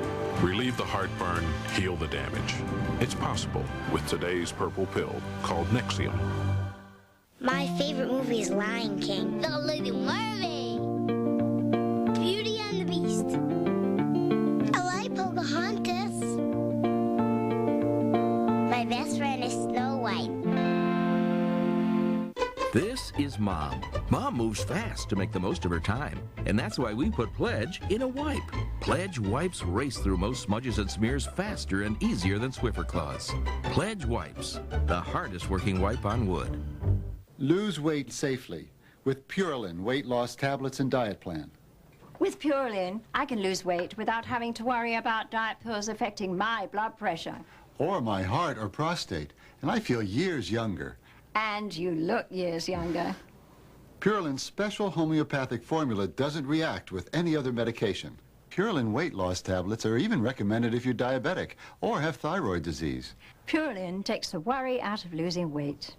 S12: Relieve the heartburn, heal the damage. It's possible with today's purple pill called Nexium.
S13: My favorite movie is Lion King. The Little Mermaid. Beauty and the Beast. I like Pocahontas. My best friend is Snow White.
S23: This is Mom. Mom moves fast to make the most of her time, and that's why we put Pledge in a wipe. Pledge wipes race through most smudges and smears faster and easier than Swiffer Cloths. Pledge wipes, the hardest working wipe on wood.
S25: Lose weight safely with Purelin weight loss tablets and diet plan.
S31: With Purelin, I can lose weight without having to worry about diet pills affecting my blood pressure.
S25: Or my heart or prostate, and I feel years younger.
S31: And you look years younger.
S25: Purelin's special homeopathic formula doesn't react with any other medication. Purelin weight loss tablets are even recommended if you're diabetic or have thyroid disease.
S31: Purelin takes the worry out of losing weight.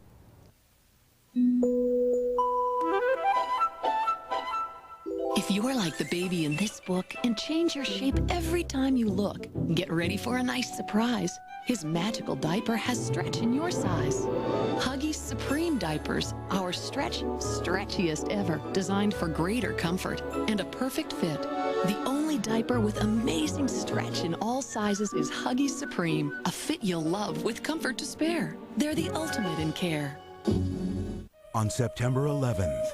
S32: If you're like the baby in this book and change your shape every time you look, get ready for a nice surprise. His magical diaper has stretch in your size. Huggies Supreme Diapers, our stretchiest ever, designed for greater comfort and a perfect fit. The only diaper with amazing stretch in all sizes is Huggies Supreme, a fit you'll love with comfort to spare. They're the ultimate in care.
S16: On September 11th,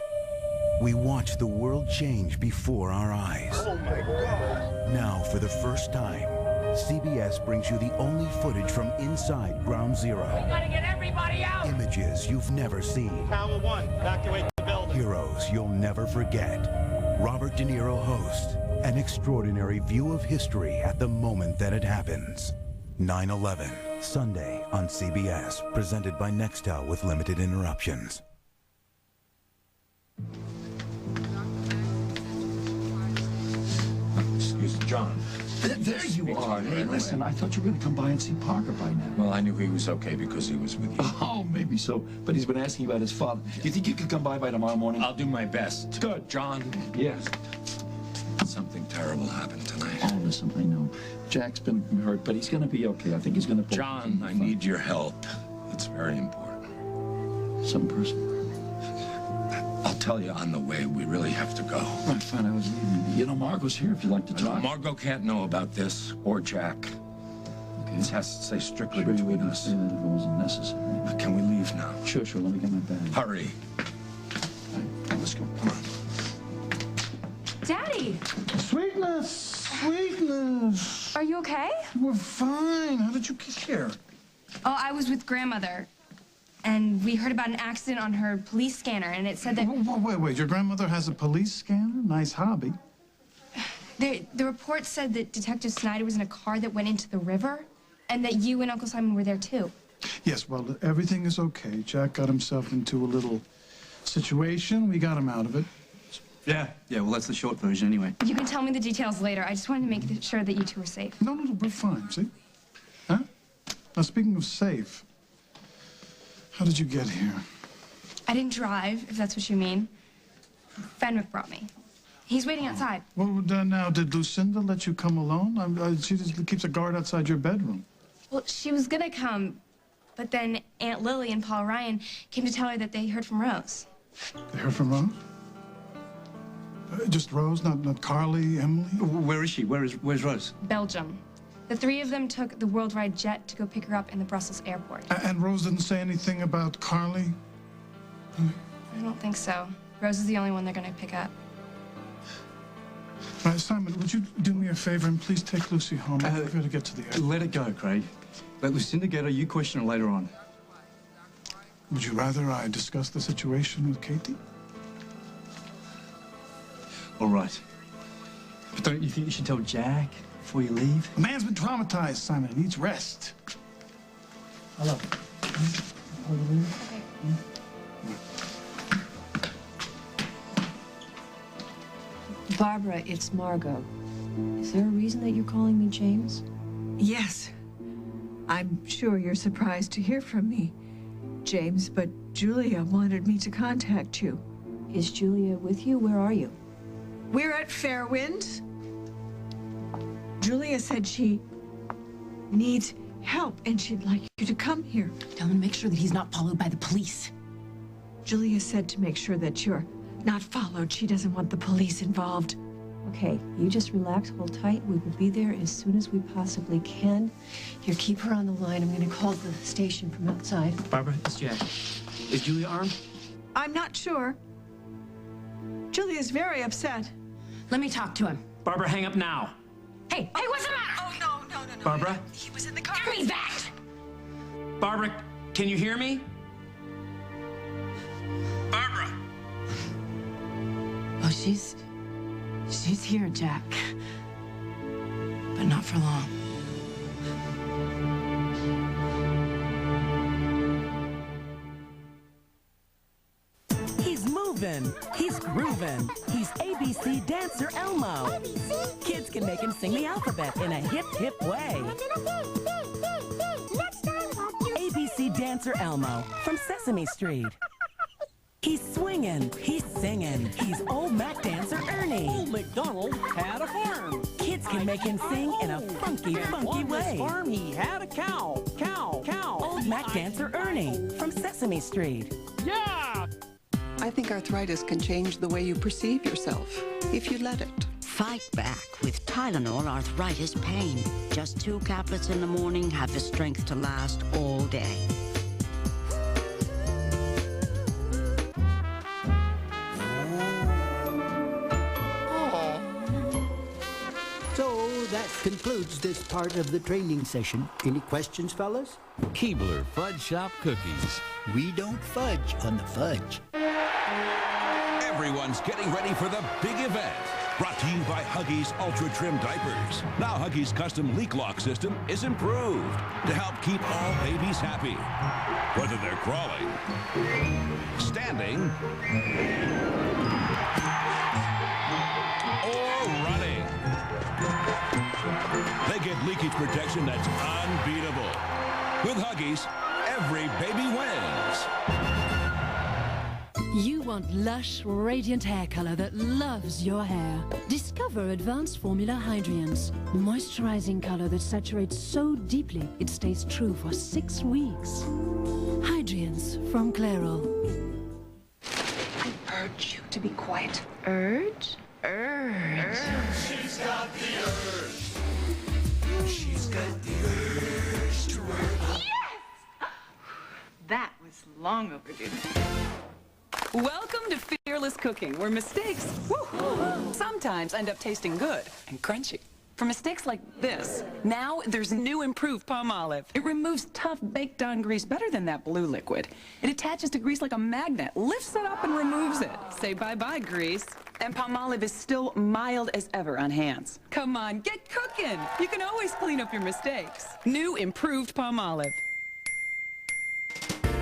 S16: we watched the world change before our eyes.
S3: Oh my God.
S16: Now, for the first time, CBS brings you the only footage from inside Ground Zero.
S3: We gotta get everybody out!
S16: Images you've never seen.
S3: Tower 1, evacuate the building.
S16: Heroes you'll never forget. Robert De Niro hosts an extraordinary view of history at the moment that it happens. 9/11, Sunday on CBS, presented by Nextel with limited interruptions.
S1: Excuse me, John.
S3: There you are. Hey, listen, I thought you were going to come by and see Parker by now.
S1: Well, I knew he was okay because he was with you.
S3: Oh, maybe so. But he's been asking about his father. Do you think you could come by tomorrow morning?
S1: I'll do my best.
S3: Good.
S1: John.
S3: Yes.
S1: Something terrible happened tonight.
S3: Oh, listen, I know. Jack's been hurt, but he's going to be okay. I think he's going to...
S1: John, I need your help. It's very important.
S3: Something personal.
S1: I'll tell you on the way. We really have to go.
S3: Right, fine. I was leaving. You know, Margot's here if you'd like to talk.
S1: Margot can't know about this, or Jack.
S3: Okay.
S1: This has to stay strictly between us.
S3: Say that if it wasn't necessary.
S1: Can we leave now?
S3: Sure, let me get my bag.
S1: Hurry. Let's go. Come on.
S30: Daddy!
S3: Sweetness! Sweetness!
S30: Are you okay?
S3: We're fine. How did you get here?
S30: Oh, I was with grandmother. And we heard about an accident on her police scanner, and it said that...
S3: Wait. Your grandmother has a police scanner? Nice hobby.
S30: The report said that Detective Snyder was in a car that went into the river, and that you and Uncle Simon were there, too.
S3: Yes, well, everything is okay. Jack got himself into a little situation. We got him out of it.
S18: Yeah, well, that's the short version anyway.
S30: You can tell me the details later. I just wanted to make sure that you two were safe.
S3: No, we're fine, see? Huh? Now, speaking of safe, how did you get here?
S30: I didn't drive, if that's what you mean. Fenwick brought me. He's waiting outside.
S3: Well, now, did Lucinda let you come alone? She just keeps a guard outside your bedroom.
S30: Well, she was gonna come, but then Aunt Lily and Paul Ryan came to tell her that they heard from Rose.
S3: They heard from Rose? Just Rose, not Carly, Emily?
S18: Where is she? Where's Rose?
S30: Belgium. The three of them took the worldwide jet to go pick her up in the Brussels airport.
S3: And Rose didn't say anything about Carly?
S30: I don't think so. Rose is the only one they're gonna pick up.
S3: All right, Simon, would you do me a favor and please take Lucy home? We've got to get to the airport.
S18: Let it go, Craig. Let Lucinda get her. You question her later on.
S3: Would you rather I discuss the situation with Katie?
S18: All right. But don't you think you should tell Jack before you leave?
S3: The man's been traumatized, Simon. He needs rest. Hello.
S5: Barbara, it's Margot. Is there a reason that you're calling me James?
S24: Yes. I'm sure you're surprised to hear from me, James, but Julia wanted me to contact you.
S5: Is Julia with you? Where are you?
S24: We're at Fairwind. Julia said she needs help and she'd like you to come here.
S6: Tell him to make sure that he's not followed by the police.
S24: Julia said to make sure that you're not followed. She doesn't want the police involved.
S5: Okay, you just relax, hold tight. We will be there as soon as we possibly can. Here, keep her on the line. I'm going to call the station from outside.
S4: Barbara, it's Jack. Is Julia armed?
S24: I'm not sure. Julia's very upset.
S6: Let me talk to him.
S4: Barbara, hang up now.
S6: Hey, what's the matter?
S24: Oh, no.
S4: Barbara?
S24: He was in the car.
S6: Give me that!
S4: Barbara, can you hear me? Barbara!
S6: Oh, she's here, Jack. But not for long.
S7: He's moving. He's grooving. He's ABC dancer Elmo. ABC? Kids can make him sing the alphabet in a hip, hip way. ABC dancer Elmo from Sesame Street. He's swinging, he's singing, he's Old Mac dancer Ernie.
S14: Old MacDonald had a farm.
S7: Kids can make him sing in a funky, funky way.
S14: On his farm, he had a cow.
S7: Old Mac dancer Ernie from Sesame Street.
S14: Yeah!
S8: I think arthritis can change the way you perceive yourself, if you let it.
S15: Fight back with Tylenol arthritis pain. Just 2 caplets in the morning have the strength to last all day.
S17: So that concludes this part of the training session. Any questions, fellas?
S23: Keebler Fudge Shop Cookies.
S17: We don't fudge on the fudge.
S19: Everyone's getting ready for the big event. Brought to you by Huggies Ultra Trim Diapers. Now Huggies' custom leak lock system is improved to help keep all babies happy. Whether they're crawling, standing, or running. They get leakage protection that's unbeatable. With Huggies, every baby wins.
S20: You want lush, radiant hair color that loves your hair. Discover Advanced Formula Hydrians. Moisturizing color that saturates so deeply it stays true for 6 weeks. Hydrians from Clairol.
S24: I urge you to be quiet.
S30: Urge?
S19: She's got the urge.
S1: She's got the urge to work.
S2: That was long overdue. Welcome to Fearless Cooking, where mistakes, sometimes end up tasting good and crunchy. For mistakes like this, now there's new improved palm olive. It removes tough baked-on grease better than that blue liquid. It attaches to grease like a magnet, lifts it up and removes it. Say bye-bye, grease. And palm olive is still mild as ever on hands. Come on, get cooking. You can always clean up your mistakes. New improved palm olive.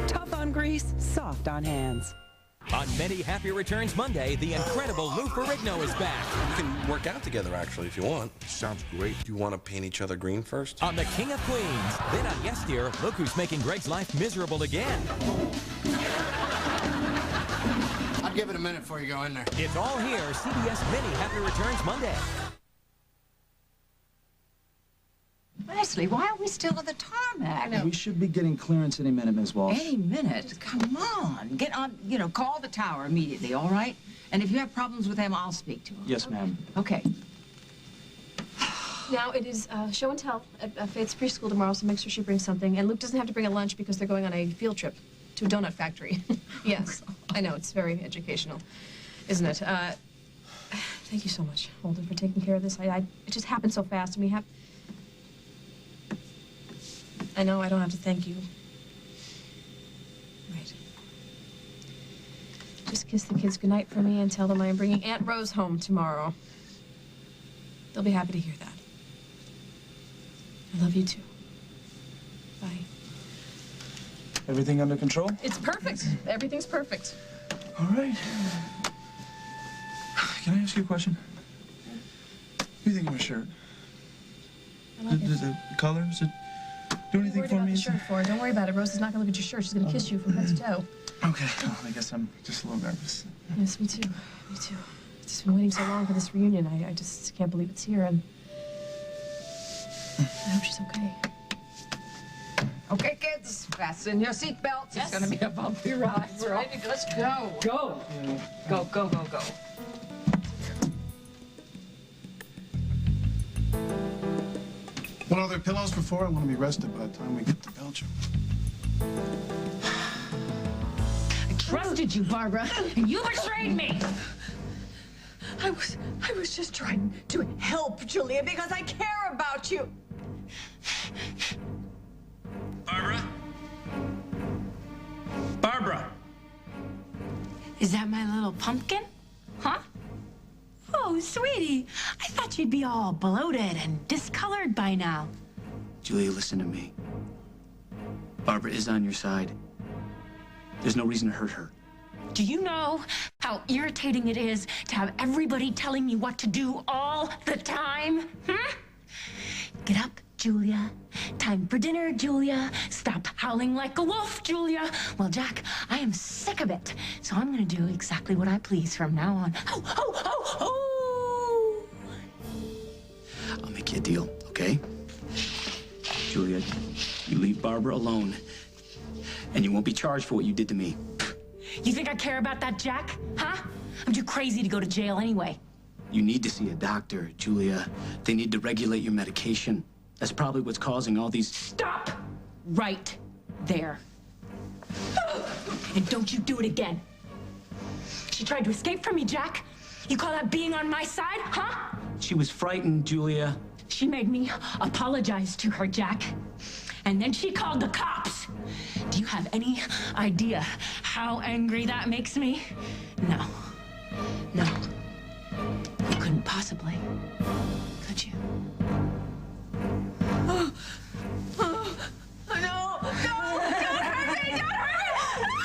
S2: Tough on grease, soft on hands.
S9: On Many Happy Returns Monday, the incredible Lou Ferrigno is back.
S10: We can work out together, actually, if you want. Sounds great. Do you want to paint each other green first?
S9: On The King of Queens. Then on Yes Dear, look who's making Greg's life miserable again.
S11: I'll give it a minute before you go in there.
S9: It's all here, CBS Many Happy Returns Monday.
S24: Leslie, why are we still on the tarmac?
S18: We should be getting clearance any minute, Ms. Walsh.
S24: Any minute? Come on. Get on, call the tower immediately, all right? And if you have problems with them, I'll speak to them.
S18: Yes, ma'am.
S24: Okay.
S5: Now, it is show and tell at Faith's preschool tomorrow, so make sure she brings something. And Luke doesn't have to bring a lunch because they're going on a field trip to a donut factory. Yes, I know. It's very educational, isn't it? Thank you so much, Holden, for taking care of this. It just happened so fast, and we have... I know I don't have to thank you. Right. Just kiss the kids goodnight for me and tell them I am bringing Aunt Rose home tomorrow. They'll be happy to hear that. I love you too. Bye.
S18: Everything under control?
S5: It's perfect. Everything's perfect.
S18: All right. Can I ask you a question? What do you think of my shirt?
S5: I like it.
S18: The color, does it do anything for me?
S5: The shirt for. Don't worry about it. Rose is not going to look at your shirt. She's going to kiss you from head to toe.
S18: Okay. Well, I guess I'm just a little nervous.
S5: Yes, me too. Me too. I've just been waiting so long for this reunion. I just can't believe it's here, and I hope she's okay.
S24: Okay, kids, fasten your seatbelts.
S5: Yes.
S24: It's going to be a bumpy ride. We're ready. Let's go. Go. Go, go, go, go.
S3: Well, are there pillows before? I want to be rested by the time we get to Belgium.
S31: I trusted you, Barbara, and you betrayed me.
S2: I was just trying to help, Julia, because I care about you.
S4: Barbara? Barbara!
S6: Is that my little pumpkin? Huh? Oh, sweetie, I thought you'd be all bloated and discolored by now.
S4: Julia, listen to me. Barbara is on your side. There's no reason to hurt her.
S6: Do you know how irritating it is to have everybody telling me what to do all the time? Get up, Julia. Time for dinner, Julia. Stop howling like a wolf, Julia. Well, Jack, I am sick of it. So I'm gonna do exactly what I please from now on. Oh, oh, oh, oh!
S4: I'll make you a deal, okay? Julia, you leave Barbara alone, and you won't be charged for what you did to me.
S6: You think I care about that, Jack? Huh? I'm too crazy to go to jail anyway.
S4: You need to see a doctor, Julia. They need to regulate your medication. That's probably what's causing all these...
S6: Stop! Right there. And don't you do it again. She tried to escape from me, Jack. You call that being on my side, huh?
S4: She was frightened, Julia.
S6: She made me apologize to her, Jack. And then she called the cops. Do you have any idea how angry that makes me? No. No. You couldn't possibly. Could you?
S2: No! No! Don't hurt me! Don't hurt me!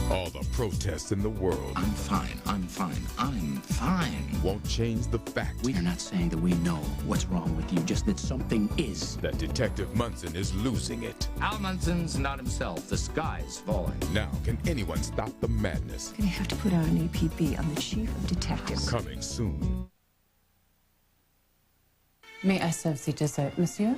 S12: All the protests in the world.
S1: I'm fine. I'm fine. I'm fine.
S12: Won't change the fact.
S4: We are not saying that we know what's wrong with you, just that something is.
S12: That Detective Munson is losing it.
S1: Al Munson's not himself. The sky's falling.
S12: Now, can anyone stop the madness?
S8: Gonna have to put out an APB on the chief of detectives.
S12: Coming soon.
S13: May I serve the dessert, monsieur?